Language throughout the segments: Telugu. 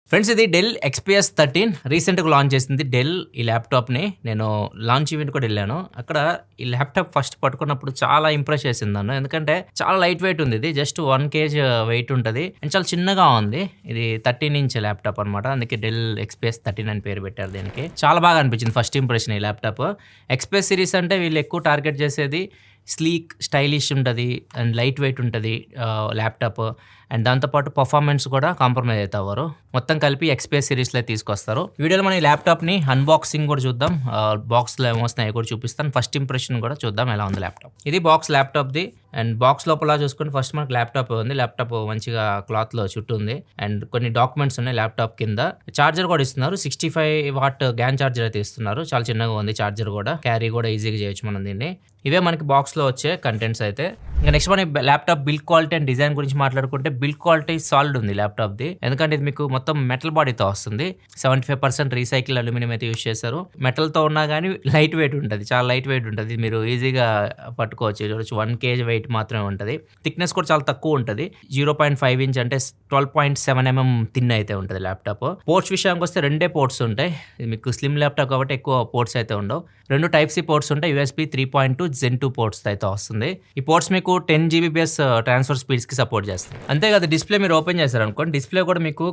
ఫ్రెండ్స్ ఇది డెల్ XPS 13 రీసెంట్గా లాంచ్ చేసింది డెల్ ఈ ల్యాప్టాప్ని. నేను లాంచ్ ఈవెంట్ కూడా వెళ్ళాను. అక్కడ ఈ ల్యాప్టాప్ ఫస్ట్ పట్టుకున్నప్పుడు చాలా ఇంప్రెస్ చేసింది నన్ను. ఎందుకంటే చాలా లైట్ వెయిట్ ఉంది. ఇది జస్ట్ 1 kg వెయిట్ ఉంటుంది అండ్ చాలా చిన్నగా ఉంది. ఇది 13 ఇంచ్ ల్యాప్టాప్ అనమాట. అందుకే డెల్ XPS 13 అని పేరు పెట్టారు దీనికి. చాలా బాగా అనిపించింది ఫస్ట్ ఇంప్రెషన్ ఈ ల్యాప్టాప్. XPS సిరీస్ అంటే వీళ్ళు ఎక్కువ టార్గెట్ చేసేది స్లీక్, స్టైలిష్ ఉంటుంది అండ్ లైట్ వెయిట్ ఉంటుంది ల్యాప్టాప్. అండ్ దాంతోపాటు పర్ఫార్మెన్స్ కూడా కాంప్రమైజ్ అవుతారు. మొత్తం కలిపి XPS సిరీస్లో తీసుకొస్తారు. ఈ వీడియోలో మనం ఈ ల్యాప్టాప్ని అన్బాక్సింగ్ కూడా చూద్దాం. బాక్స్లో ఏమొస్తున్నాయో కూడా చూపిస్తాను. ఫస్ట్ ఇంప్రెషన్ కూడా చూద్దాం ఎలా ఉంది ల్యాప్టాప్. ఇది బాక్స్ ల్యాప్టాప్ది అండ్ బాక్స్ లోపల చూసుకుంటే ఫస్ట్ మనకు ల్యాప్టాప్ ఉంది. ల్యాప్టాప్ మంచిగా క్లాత్లో చుట్టూ ఉంది అండ్ కొన్ని డాక్యుమెంట్స్ ఉన్నాయి ల్యాప్టాప్ కింద. చార్జర్ కూడా ఇస్తున్నారు. 65 వాట్ గ్యాన్ చార్జర్ అయితే ఇస్తున్నారు. చాలా చిన్నగా ఉంది చార్జర్ కూడా. క్యారీ కూడా ఈజీగా చేయొచ్చు మనం దీన్ని. ఇవే మనకి బాక్స్లో వచ్చే కంటెంట్స్ అయితే. ఇంకా నెక్స్ట్ మన laptop build quality and design గురించి మాట్లాడుకుంటే బిల్డ్ క్వాలిటీ సాలిడ్ ఉంది ల్యాప్టాప్ది. ఎందుకంటే ఇది మీకు మొత్తం మెటల్ బాడీతో వస్తుంది. 75% రీసైకిల్ అల్యూమినియం అయితే యూజ్ చేశారు. మెటల్తో ఉన్నా కానీ లైట్ వెయిట్ ఉంటుంది. చాలా లైట్ వెయిట్ ఉంటుంది. మీరు ఈజీగా పట్టుకోవచ్చు. 1 kg వెయిట్ మాత్రమే ఉంటుంది. థిక్నెస్ కూడా చాలా తక్కువ ఉంటుంది. 0.5 ఇంచ్ అంటే 12.7 mm థిన్ అయితే ఉంటుంది ల్యాప్టాప్. పోర్ట్స్ విషయానికి వస్తే 2 పోర్ట్స్ ఉంటాయి. ఇది మీకు స్లిమ్ ల్యాప్టాప్ కాబట్టి ఎక్కువ పోర్ట్స్ అయితే ఉండవు. 2 Type-C పోర్ట్స్ ఉంటాయి. USB 3.2 Gen 2 పోర్ట్స్ అయితే వస్తుంది. ఈ పోర్ట్స్ మీకు 10 Gbps ట్రాన్స్ఫర్ స్పీడ్స్కి సపోర్ట్ చేస్తుంది. అంతేకాదు డిస్ప్లే మీరు ఓపెన్ చేశారనుకోండి, డిస్ప్లే కూడా మీకు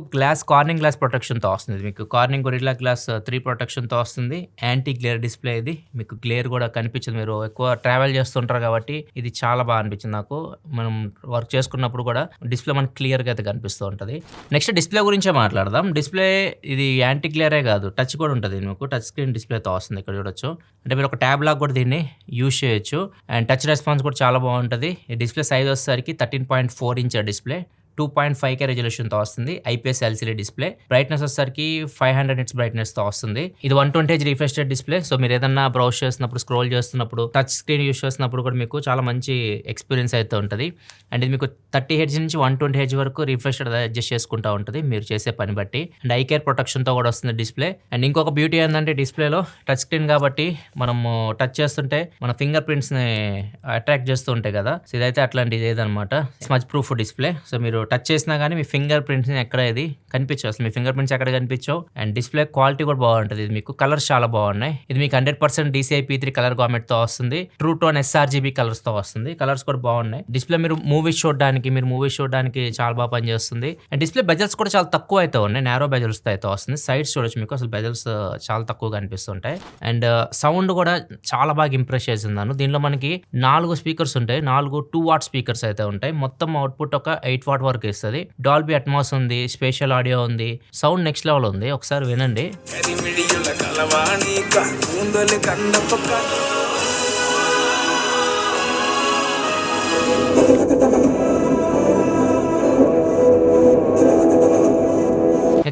కార్నింగ్ గ్లాస్ ప్రొటెక్షన్తో వస్తుంది. మీకు కార్నింగ్ గొరిల్లా గ్లాస్ 3 ప్రొటెక్షన్తో వస్తుంది. యాంటీ గ్లేర్ డిస్ప్లే ఇది. మీకు గ్లేర్ కూడా కనిపించదు. మీరు ఎక్కువ ట్రావెల్ చేస్తుంటారు కాబట్టి ఇది చాలా బాగా అనిపించింది నాకు. మనం వర్క్ చేసుకున్నప్పుడు కూడా డిస్ప్లే మనకు క్లియర్గా అయితే కనిపిస్తూ ఉంటుంది. నెక్స్ట్ డిస్ప్లే గురించే మాట్లాడదాం. డిస్ప్లే ఇది యాంటీ గ్లేరే కాదు, టచ్ కూడా ఉంటుంది. మీకు టచ్ స్క్రీన్ డిస్ప్లేతో వస్తుంది. ఇక్కడ చూడొచ్చు. అంటే మీరు ఒక ట్యాబ్ లాగా కూడా దీన్ని యూజ్ చేయొచ్చు. అండ్ టచ్ రెస్పాన్స్ కూడా చాలా బాగుంటుంది. ఈ డిస్ప్లే సైజ్ వచ్చేసరికి 13.4 ఇంచ్ డిస్ప్లే, 2.5K రెజల్యూషన్తో వస్తుంది. IPS LCD display. బ్రైట్నెస్ వచ్చేసరికి 500 nits బ్రైట్నెస్తో వస్తుంది. ఇది 120Hz refresh rate display. So మీరు ఏదన్నా బ్రౌజ్ చేస్తున్నప్పుడు, స్క్రోల్ చేస్తున్నప్పుడు, టచ్ స్క్రీన్ యూస్ చేస్తున్నప్పుడు కూడా మీకు చాలా మంచి ఎక్స్పీరియన్స్ అయితే ఉంటుంది. అండ్ ఇది మీకు 30Hz నుంచి 120Hz వరకు రిఫ్రెష్ రేట్ అడ్జస్ట్ చేసుకుంటూ ఉంటుంది మీరు చేసే పని బట్టి. అండ్ ఐ కేర్ ప్రొటెక్షన్తో కూడా వస్తుంది డిస్ప్లే. అండ్ ఇంకొక బ్యూటీ ఏంటంటే డిస్ప్లేలో టచ్ స్క్రీన్ కాబట్టి మనము టచ్ చేస్తుంటే మన ఫింగర్ ప్రింట్స్ని అట్రాక్ట్ చేస్తూ ఉంటాయి కదా. సో ఇదైతే అట్లాంటిది ఏదనమాట. Smudge proof display. సో మీరు టచ్ చేసినా కానీ మీ ఫింగర్ ప్రింట్స్ ఎక్కడ ఇది కనిపించవు. అసలు మీ ఫింగర్ ప్రింట్స్ ఎక్కడ కనిపించవు. అండ్ డిస్ప్లే క్వాలిటీ కూడా బాగుంటుంది. ఇది మీకు కలర్స్ చాలా బాగున్నాయి. ఇది మీకు 100% DCI P3 కలర్ గామెట్ తో వస్తుంది. ట్రూ టోన్ sRGB కలర్స్ తో వస్తుంది. కలర్స్ కూడా బాగున్నాయి. డిస్ప్లే మీరు మూవీస్ చూడడానికి చాలా బాగా పనిచేస్తుంది. అండ్ డిస్ప్లే బెజల్స్ కూడా చాలా తక్కువ అయితే ఉన్నాయి. నారో బెజల్స్ తో అయితే వస్తుంది. సైడ్స్ చూడొచ్చు, మీకు అసలు బెజల్స్ చాలా తక్కువ కనిపిస్తుంటాయి. అండ్ సౌండ్ కూడా చాలా బాగా ఇంప్రెస్ చేసిందాను. దీనిలో మనకి 4 స్పీకర్స్ ఉంటాయి. 4 2-watt స్పీకర్స్ అయితే ఉంటాయి. మొత్తం అవుట్పుట్ ఒక 8 watt వరకు ఇస్తుంది. డాల్బీ అట్మాస్ ఉంది, స్పేషల్ ఆడియో ఉంది, సౌండ్ నెక్స్ట్ లెవెల్ ఉంది. ఒకసారి వినండి.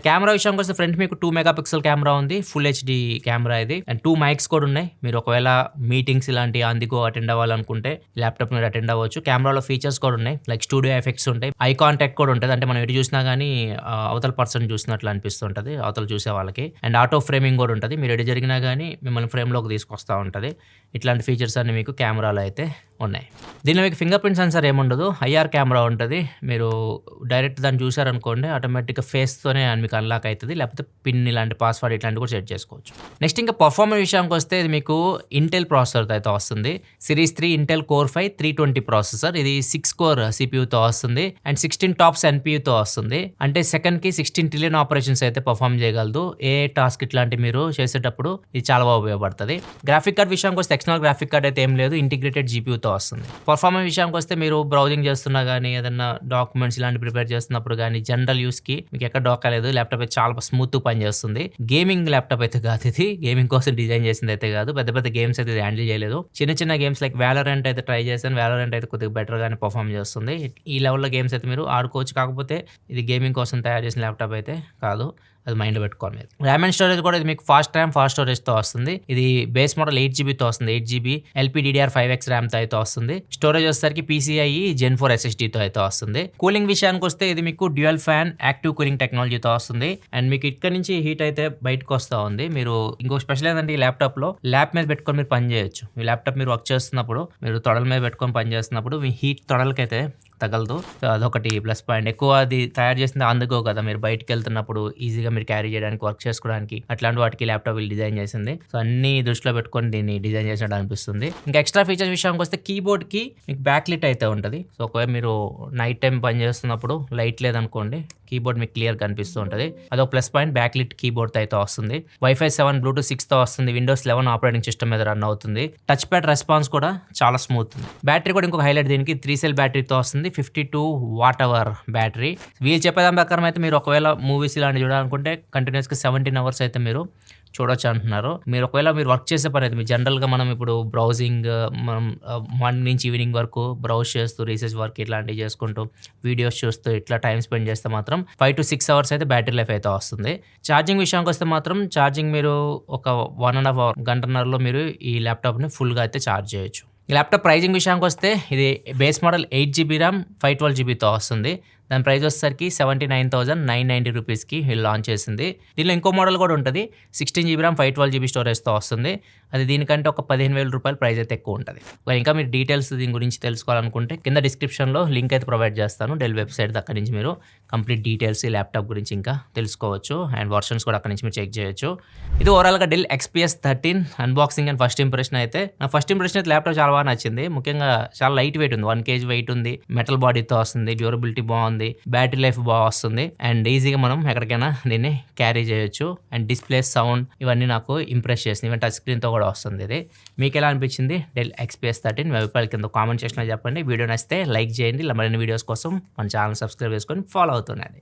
కెమెరా విషయానికి వస్తే ఫ్రంట్ మీకు 2 MP కెమెరా ఉంది. ఫుల్ HD కెమెరా ఇది. అండ్ 2 mics కూడా ఉన్నాయి. మీరు ఒకవేళ మీటింగ్స్ ఇలాంటి అందుకో అటెండ్ అవ్వాలనుకుంటే ల్యాప్టాప్ మీద అటెండ్ అవ్వచ్చు. కెమెరాలో ఫీచర్స్ కూడా ఉన్నాయి. లైక్ స్టూడియో ఎఫెక్ట్స్ ఉంటాయి. ఐ కాంటాక్ట్ కూడా ఉంటుంది. అంటే మనం ఎటు చూసినా కానీ అవతల పర్సన్ చూసినట్లు అనిపిస్తుంటుంది అవతల చూసే వాళ్ళకి. అండ్ ఆటో ఫ్రేమింగ్ కూడా ఉంటుంది. మీరు ఎటు జరిగినా కానీ మిమ్మల్ని ఫ్రేమ్లోకి తీసుకొస్తూ ఉంటుంది. ఇట్లాంటి ఫీచర్స్ అన్ని మీకు కెమెరాలో అయితే ఉన్నాయి. దీనిలో మీకు ఫింగర్ ప్రింట్ సెన్సార్ ఏముండదు. IR కెమెరా ఉంటుంది. మీరు డైరెక్ట్ దాన్ని చూసారనుకోండి, ఆటోమేటిక్గా ఫేస్తోనే మీకు అన్లాక్ అవుతుంది. లేకపోతే పిన్ ఇలాంటి పాస్వర్డ్ ఇట్లాంటి కూడా సెట్ చేసుకోవచ్చు. నెక్స్ట్ ఇంకా పర్ఫార్మెన్స్ విషయానికి వస్తే ఇది మీకు ఇంటెల్ ప్రాసెసర్తో అయితే వస్తుంది. Series 3 Intel Core 5 320 processor. ఇది 6 core CPUతో వస్తుంది. అండ్ 16 TOPS NPUతో వస్తుంది. అంటే సెకండ్కి 16 ట్రిలియన్ ఆపరేషన్స్ అయితే పర్ఫామ్ చేయగలదు. ఏ టాస్క్ ఇట్లాంటి మీరు చేసేటప్పుడు ఇది చాలా బాగా ఉపయోగపడుతుంది. గ్రాఫిక్ కార్డ్ విషయానికి వస్తే ఎక్స్టర్నల్ గ్రాఫిక్ కార్డ్ అయితే ఏం లేదు. ఇంటిగ్రేటెడ్ GPUతో వస్తుంది. పర్ఫార్మెన్స్ విషయానికి వస్తే మీరు బ్రౌజింగ్ చేస్తున్నా కానీ, ఏదన్నా డాక్యుమెంట్స్ ఇలాంటి ప్రిపేర్ చేస్తున్నప్పుడు కానీ, జనరల్ యూస్కి మీకు ఎక్కడ డోకలేదు. ల్యాప్టాప్ అయితే చాలా స్మూత్ పనిచేస్తుంది. గేమింగ్ ల్యాప్టాప్ అయితే కాదు ఇది. గేమింగ్ కోసం డిజైన్ చేసింది అయితే కాదు. పెద్ద గేమ్స్ అయితే హ్యాండిల్ చేయలేదు. చిన్న గేమ్స్ లైక్ వ్యాలోరెంట్ అయితే ట్రై చేశాను. వ్యాలోరెంట్ అయితే కొద్దిగా బెటర్ గానే పర్ఫామ్ చేస్తుంది. ఈ లెవెల్లో గేమ్స్ అయితే మీరు ఆడుకోవచ్చు. కాకపోతే ఇది గేమింగ్ కోసం తయారు చేసిన ల్యాప్టాప్ అయితే కాదు. అది మైండ్ పెట్టుకోవాలి మీరు. ర్యామ్ అండ్ స్టోరేజ్ కూడా ఇది మీకు ఫాస్ట్ ర్యామ్ ఫాస్ట్ స్టోరేజ్తో వస్తుంది. ఇది బేస్ మోడల్ 8GBతో వస్తుంది. 8GB LPDDR5X ర్యామ్తో అయితే వస్తుంది. స్టోరేజ్ వచ్చేసరికి PCIe Gen 4 SSDతో అయితే వస్తుంది. కూలింగ్ విషయానికి వస్తే ఇది మీకు డ్యూయల్ ఫ్యాన్ యాక్టివ్ కూలింగ్ టెక్నాలజీతో వస్తుంది. అండ్ మీకు ఇక్కడ నుంచి హీట్ అయితే బయటకు వస్తూ ఉంది. మీరు ఇంకో స్పెషల్ ఏంటంటే ఈ ల్యాప్టాప్లో ల్యాప్ మీద పెట్టుకొని మీరు పని చేయొచ్చు. ఈ ల్యాప్టాప్ మీరు వర్క్ చేస్తున్నప్పుడు, మీరు తొడల మీద పెట్టుకొని పని చేస్తున్నప్పుడు మీ హీట్ తొడలకైతే తగలదు. సో, అదొకటి ప్లస్ పాయింట్. ఎక్కువ అది తయారు చేసింది అందుకో కదా! మీరు బయటికెళ్తున్నప్పుడు ఈజీగా మీరు క్యారీ చేయడానికి, వర్క్ చేసుకోవడానికి అట్లాంటి వాటికి ల్యాప్‌టాప్ వీళ్ళు డిజైన్ చేసింది. సో, అన్నీ దృష్టిలో పెట్టుకొని దీన్ని డిజైన్ చేసినట్టు అనిపిస్తుంది. ఇంకా ఎక్స్‌ట్రా ఫీచర్స్ విషయానికొస్తే కీబోర్డ్‌కి మీకు బ్యాక్ లైట్ అయితే ఉంటది. సో, ఒకవేళ మీరు నైట్ టైమ్ పని చేస్తున్నప్పుడు లైట్ లేదనుకోండి, కీబోర్డ్ మీకు క్లియర్‌గా కనిపిస్తూ ఉంటది. అదొక ప్లస్ పాయింట్. బ్యాక్ లిట్ కీబోర్డ్‌తో అయితే వస్తుంది. వైఫై 7, బ్లూటూత్ 6తో వస్తుంది. విండోస్ 11 ఆపరేటింగ్ సిస్టమ్ మీద రన్ అవుతుంది. టచ్ ప్యాడ్ రెస్పాన్స్ కూడా చాలా స్మూత్ ఉంది. బ్యాటరీ కూడా ఇంకొక హైలైట్ దీనికి 3 సెల్ బ్యాటరీతో వస్తుంది. 52 వాట్ అవర్ బ్యాటరీ. వీళ్ళు చెప్పేదాని ప్రకారం అయితే మీరు ఒకవేళ మూవీస్ ఇలాంటివి చూడాలనుకుంటే కంటిన్యూస్‌గా 17 అవర్స్ అయితే మీరు చూడొచ్చు అంటున్నారు. మీరు ఒకవేళ మీరు వర్క్ చేసే పని అయితే జనరల్‌గా మనం ఇప్పుడు బ్రౌజింగ్ మనం మార్నింగ్ నుంచి ఈవినింగ్ వరకు బ్రౌజ్ చేస్తూ రీసెర్చ్ వర్క్ ఇట్లాంటివి చేసుకుంటూ వీడియోస్ చూస్తూ ఇట్లా టైం స్పెండ్ చేస్తే మాత్రం 5-6 అవర్స్ అయితే బ్యాటరీ లైఫ్ అయితే వస్తుంది. ఛార్జింగ్ విషయానికి వస్తే మాత్రం ఛార్జింగ్ మీరు ఒక 1.5 అవర్ గంటన్నరలో మీరు ఈ ల్యాప్‌టాప్‌ని ఫుల్‌గా అయితే ఛార్జ్ చేయొచ్చు. ఈ ల్యాప్‌టాప్ ప్రైజింగ్ విషయానికి వస్తే ఇది బేస్ మోడల్ 8 జీబీ ర్యామ్ 512 జీబీతో వస్తుంది. దాని ప్రైస్ వచ్చేసరికి 79,990 రూపీస్‌కి వీళ్ళు లాంచ్ చేసింది. దీనిలో ఇంకో మోడల్ కూడా ఉంటుంది. 16 జీబీ ర్యామ్ 512 జీబీ స్టోరేజ్తో వస్తుంది. అది దీనికంటే ఒక 15,000 రూపాయల ప్రైస్ అయితే ఎక్కువ ఉంటుంది. ఇంకా మీరు డీటెయిల్స్ దీని గురించి తెలుసుకోవాలనుకుంటే కింద డిస్క్రిప్షన్లో లింక్ అయితే ప్రొవైడ్ చేస్తాను. డెల్ వెబ్సైట్ అక్కడి నుంచి మీరు కంప్లీట్ డీటెయిల్స్ ఈ ల్యాప్టాప్ గురించి ఇంకా తెలుసుకోవచ్చు. అండ్ వర్షన్స్ కూడా అక్కడి నుంచి మీరు చెక్ చేయొచ్చు. ఇది ఓవరాల్గా Dell XPS 13 unboxing and first impression అయితే నా ఫస్ట్ ఇంప్రెషన్ అయితే ల్యాప్టాప్ చాలా బాగా నచ్చింది. ముఖ్యంగా చాలా లైట్ వెయిట్ ఉంది. 1 kg వెయిట్ ఉంది. మెటల్ బాడీతో వస్తుంది. డ్యూరబిలిటీ బాగుంది. బ్యాటరీ లైఫ్ బాగా వస్తుంది. అండ్ ఈజీగా మనం ఎక్కడికైనా దీన్ని క్యారీ చేయొచ్చు. అండ్ డిస్ప్లే, సౌండ్ ఇవన్నీ నాకు ఇంప్రెస్ చేసింది. ఈవెన్ టచ్ స్క్రీన్తో కూడా వస్తుంది ఇది. మీకు ఎలా అనిపించింది డెల్ XPS 13? మీ అభిప్రాయాలు కింద కామెంట్ సెక్షన్లో చెప్పండి. వీడియో నచ్చితే లైక్ చేయండి. ఇలా మరిన్ని వీడియోస్ కోసం మన ఛానల్ సబ్స్క్రైబ్ చేసుకొని ఫాలో అవుతున్నది.